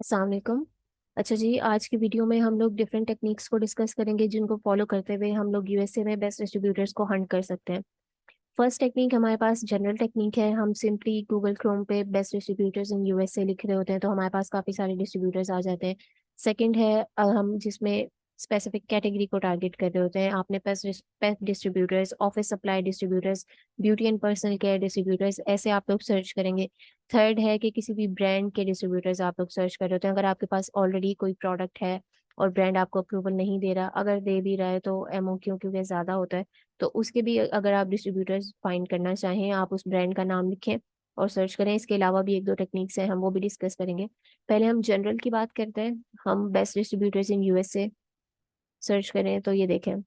अस्सलाम वालेकुम। अच्छा जी, आज की वीडियो में हम लोग डिफरेंट टेक्निक्स को डिस्कस करेंगे जिनको फॉलो करते हुए हम लोग यूएसए में बेस्ट डिस्ट्रीब्यूटर्स को हंट कर सकते हैं। फर्स्ट टेक्निक हमारे पास जनरल टेक्निक है। हम सिंपली गूगल क्रोम पे बेस्ट डिस्ट्रीब्यूटर्स इन यूएसए लिख रहे होते हैं तो हमारे पास काफ़ी सारे डिस्ट्रीब्यूटर्स आ जाते हैं। सेकंड है हम जिसमें स्पेसिफिक कैटेगरी को टारगेट कर रहे होते हैं। आपने pet distributors, office supply distributors, beauty and personal care distributors, ऐसे आप लोग सर्च करेंगे। थर्ड है कि किसी भी ब्रांड के डिस्ट्रीब्यूटर्स आप लोग सर्च कर रहे होते हैं। अगर आपके पास ऑलरेडी कोई प्रोडक्ट है और ब्रांड आपको अप्रूवल नहीं दे रहा, अगर दे भी रहा है तो एमओ क्योंकि ज़्यादा होता है, तो उसके भी अगर आप डिस्ट्रीब्यूटर्स फाइंड करना चाहें, आप उस ब्रांड का नाम लिखें और सर्च करें। इसके अलावा भी एक दो टेक्निक्स हैं, हम वो भी डिस्कस करेंगे। पहले हम जनरल की बात करते हैं। हम best distributors in USA search करें तो ये देखें,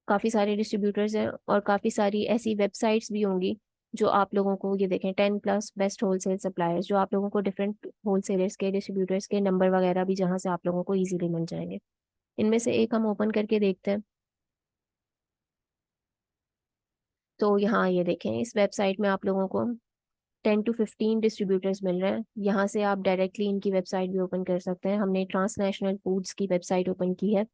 काफ़ी सारे डिस्ट्रीब्यूटर्स हैं और काफ़ी सारी ऐसी वेबसाइट्स भी होंगी जो आप लोगों को, ये देखें 10+ बेस्ट होलसेल सप्लायर्स, जो आप लोगों को डिफरेंट होलसेलर्स के, डिस्ट्रीब्यूटर्स के नंबर वगैरह भी जहाँ से आप लोगों को ईजिली मिल जाएंगे। इनमें से एक हम ओपन करके देखते हैं। तो यहाँ ये देखें, इस वेबसाइट में आप लोगों को 10 to 15 डिस्ट्रीब्यूटर्स मिल रहे हैं। यहाँ से आप डायरेक्टली इनकी वेबसाइट भी ओपन कर सकते हैं। हमने ट्रांसनेशनल फूड्स की वेबसाइट ओपन की है।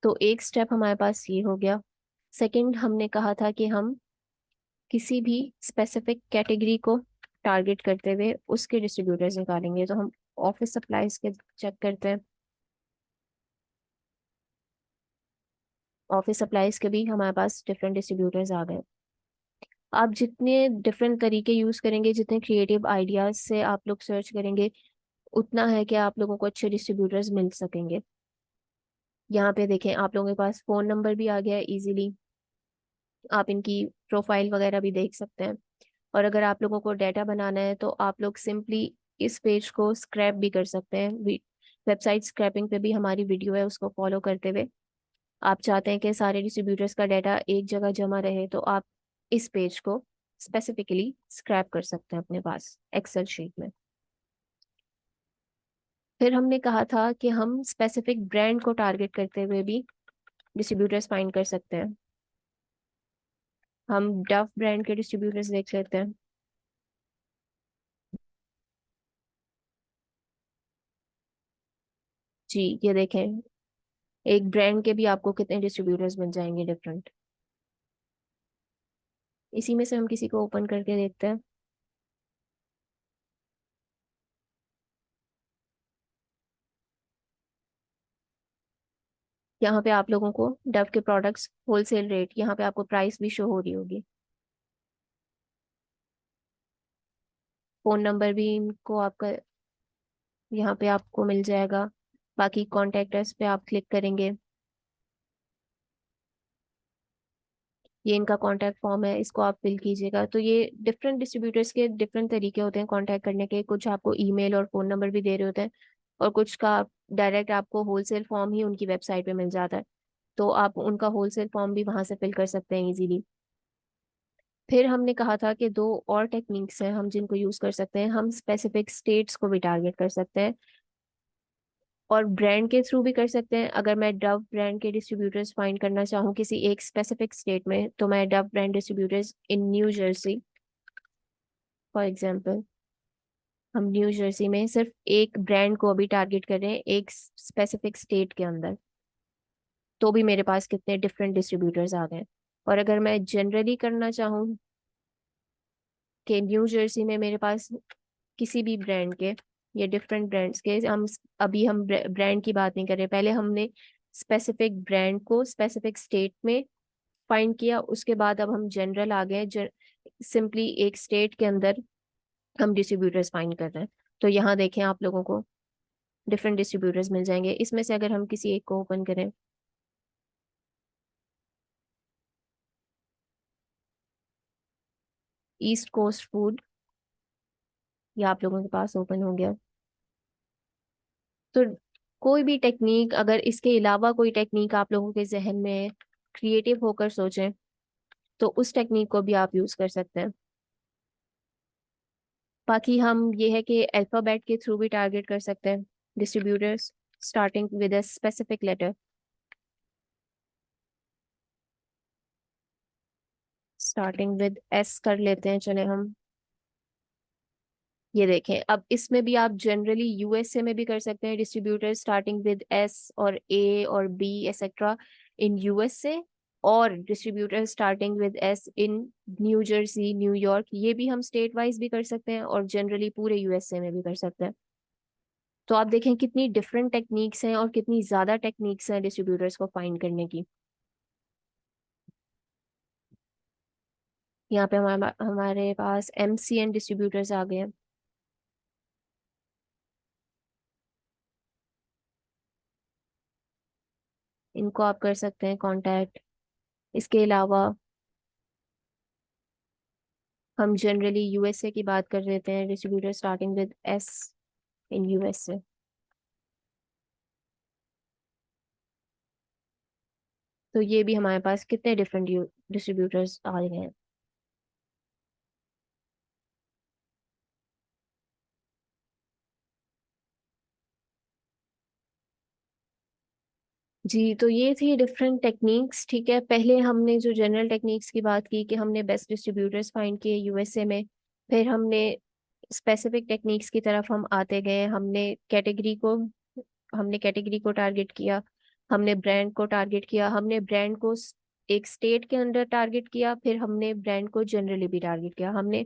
तो एक स्टेप हमारे पास ये हो गया। सेकंड, हमने कहा था कि हम किसी भी स्पेसिफिक कैटेगरी को टारगेट करते हुए उसके डिस्ट्रीब्यूटर्स निकालेंगे। तो हम ऑफिस सप्लाईज के चेक करते हैं। ऑफिस सप्लाईज के भी हमारे पास डिफरेंट डिस्ट्रीब्यूटर्स आ गए। आप जितने डिफरेंट तरीके यूज करेंगे, जितने क्रिएटिव आइडियाज से आप लोग सर्च करेंगे, उतना है कि आप लोगों को अच्छे डिस्ट्रीब्यूटर्स मिल सकेंगे। यहाँ पे देखें, आप लोगों के पास फोन नंबर भी आ गया है इजीली। आप इनकी प्रोफाइल वगैरह भी देख सकते हैं। और अगर आप लोगों को डाटा बनाना है तो आप लोग सिंपली इस पेज को स्क्रैप भी कर सकते हैं। वेबसाइट स्क्रैपिंग पे भी हमारी वीडियो है, उसको फॉलो करते हुए आप चाहते हैं कि सारे डिस्ट्रीब्यूटर्स का डाटा एक जगह जमा रहे, तो आप इस पेज को स्पेसिफिकली स्क्रैप कर सकते हैं अपने पास एक्सेल शीट में। फिर हमने कहा था कि हम स्पेसिफिक ब्रांड को टारगेट करते हुए भी डिस्ट्रीब्यूटर्स फाइंड कर सकते हैं। हम डव ब्रांड के डिस्ट्रीब्यूटर्स देख लेते हैं। जी ये देखें, एक ब्रांड के भी आपको कितने डिस्ट्रीब्यूटर्स मिल जाएंगे डिफरेंट। इसी में से हम किसी को ओपन करके देखते हैं। यहाँ पे आप लोगों को डव के प्रोडक्ट्स होलसेल रेट, यहाँ पे आपको प्राइस भी शो हो रही होगी। फोन नंबर भी इनको आपका यहाँ पे आपको मिल जाएगा। बाकी कॉन्टेक्टर्स पे आप क्लिक करेंगे, ये इनका कॉन्टैक्ट फॉर्म है, इसको आप फिल कीजिएगा। तो ये डिफरेंट डिस्ट्रीब्यूटर्स के डिफरेंट तरीके होते हैं कॉन्टैक्ट करने के। कुछ आपको ईमेल और फोन नंबर भी दे रहे होते हैं, और कुछ का डायरेक्ट आपको होलसेल फॉर्म ही उनकी वेबसाइट पे मिल जाता है, तो आप उनका होलसेल फॉर्म भी वहां से फिल कर सकते हैं इजीली। फिर हमने कहा था कि दो और टेक्निक्स हैं हम जिनको यूज कर सकते हैं। हम स्पेसिफिक स्टेट्स को भी टारगेट कर सकते हैं और ब्रांड के थ्रू भी कर सकते हैं। अगर मैं डव ब्रांड के डिस्ट्रीब्यूटर्स फाइंड करना चाहूँ किसी एक स्पेसिफिक स्टेट में, तो मैं Dove brand distributors in new Jersey for example, हम न्यू जर्सी में सिर्फ एक ब्रांड को अभी टारगेट कर रहे हैं एक स्पेसिफिक स्टेट के अंदर, तो भी मेरे पास कितने डिफरेंट डिस्ट्रीब्यूटर्स आ गए। और अगर मैं जनरली करना चाहूँ कि न्यू जर्सी में मेरे पास किसी भी ब्रांड के या डिफरेंट ब्रांड्स के, अभी हम ब्रांड की बात नहीं कर रहे, पहले हमने स्पेसिफिक ब्रांड को स्पेसिफिक स्टेट में फाइंड किया, उसके बाद अब हम जनरल आ गए। सिंपली एक स्टेट के अंदर हम डिस्ट्रीब्यूटर्स फाइंड कर रहे हैं। तो यहाँ देखें, आप लोगों को डिफरेंट डिस्ट्रीब्यूटर्स मिल जाएंगे। इसमें से अगर हम किसी एक को ओपन करें, ईस्ट कोस्ट फूड, ये आप लोगों के पास ओपन हो गया। तो कोई भी टेक्निक, अगर इसके अलावा कोई टेक्निक आप लोगों के जहन में क्रिएटिव होकर सोचें, तो उस टेक्निक को भी आप यूज कर सकते हैं। बाकी हम ये है कि अल्फाबेट के थ्रू भी टारगेट कर सकते हैं distributors starting with a specific letter. Starting with S कर लेते हैं, चले हम। ये देखें, अब इसमें भी आप जनरली यूएसए में भी कर सकते हैं डिस्ट्रीब्यूटर स्टार्टिंग विद एस और ए और बी एक्सेट्रा इन यूएसए, और distributor starting with S in new Jersey, New York, ये भी हम स्टेट वाइज भी कर सकते हैं और जनरली पूरे यूएसए में भी कर सकते हैं। तो आप देखें कितनी डिफरेंट टेक्निक्स हैं और कितनी ज्यादा टेक्निक्स हैं डिस्ट्रीब्यूटर्स को फाइंड करने की। यहाँ पे हमारे हमारे पास एमसीएन डिस्ट्रीब्यूटर्स आ गए हैं। इनको आप कर सकते हैं कांटेक्ट। इसके अलावा हम जनरली यूएसए की बात कर लेते हैं, distributor starting with S in USA. तो ये भी हमारे पास कितने डिफरेंट डिस्ट्रीब्यूटर्स आ गए हैं। जी, तो ये थी डिफरेंट टेक्निक्स। ठीक है, पहले हमने जो जनरल टेक्निक्स की बात की कि हमने बेस्ट डिस्ट्रीब्यूटर्स फाइंड किए यूएसए में, फिर हमने स्पेसिफिक टेक्निक्स की तरफ हम आते गए। हमने कैटेगरी को टारगेट किया, हमने ब्रांड को टारगेट किया, हमने ब्रांड को एक स्टेट के अंदर टारगेट किया, फिर हमने ब्रांड को जनरली भी टारगेट किया। हमने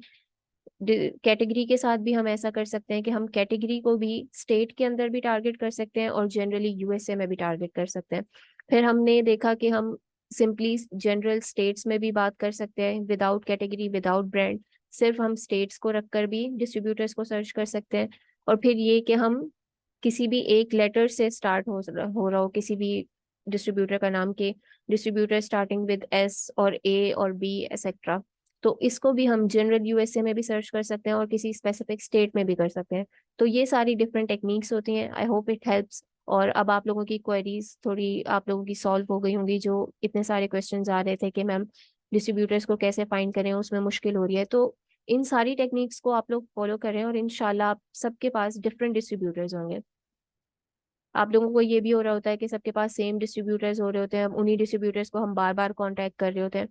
कैटेगरी के साथ भी हम ऐसा कर सकते हैं कि हम कैटेगरी को भी स्टेट के अंदर भी टारगेट कर सकते हैं और जनरली यूएसए में भी टारगेट कर सकते हैं। फिर हमने देखा कि हम सिंपली जनरल स्टेट्स में भी बात कर सकते हैं विदाउट कैटेगरी, विदाउट ब्रांड, सिर्फ हम स्टेट्स को रखकर भी डिस्ट्रीब्यूटर्स को सर्च कर सकते हैं। और फिर ये कि हम किसी भी एक लेटर से स्टार्ट हो रहा हो किसी भी डिस्ट्रीब्यूटर का नाम, के डिस्ट्रीब्यूटर स्टार्टिंग विद एस और ए और बी एक्सेट्रा, तो इसको भी हम जनरल यूएसए में भी सर्च कर सकते हैं और किसी स्पेसिफिक स्टेट में भी कर सकते हैं। तो ये सारी डिफरेंट टेक्निक्स होती हैं। आई होप इट हेल्प्स। और अब आप लोगों की क्वेरीज थोड़ी आप लोगों की सॉल्व हो गई होंगी, जो इतने सारे क्वेश्चंस आ रहे थे कि मैम डिस्ट्रीब्यूटर्स को कैसे फाइंड करें, उसमें मुश्किल हो रही है। तो इन सारी टेक्निक्स को आप लोग फॉलो करें और इंशाल्लाह आप सबके पास डिफरेंट डिस्ट्रीब्यूटर्स होंगे। आप लोगों को ये भी हो रहा होता है कि सबके पास सेम डिस्ट्रीब्यूटर्स हो रहे होते हैं, अब उन्हीं डिस्ट्रीब्यूटर्स को हम बार बार कांटेक्ट कर रहे होते हैं।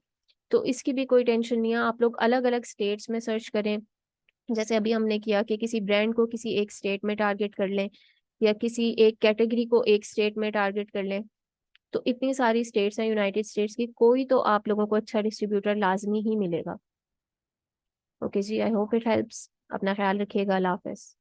तो इसकी भी कोई टेंशन नहीं है, आप लोग अलग अलग स्टेट्स में सर्च करें। जैसे अभी हमने किया कि किसी ब्रांड को किसी एक स्टेट में टारगेट कर लें, या किसी एक कैटेगरी को एक स्टेट में टारगेट कर लें। तो इतनी सारी स्टेट्स हैं यूनाइटेड स्टेट्स की, कोई तो आप लोगों को अच्छा डिस्ट्रीब्यूटर लाजमी ही मिलेगा। ओके जी, आई होप इट हेल्प्स। अपना ख्याल रखिएगा। अल्लाह हाफिज।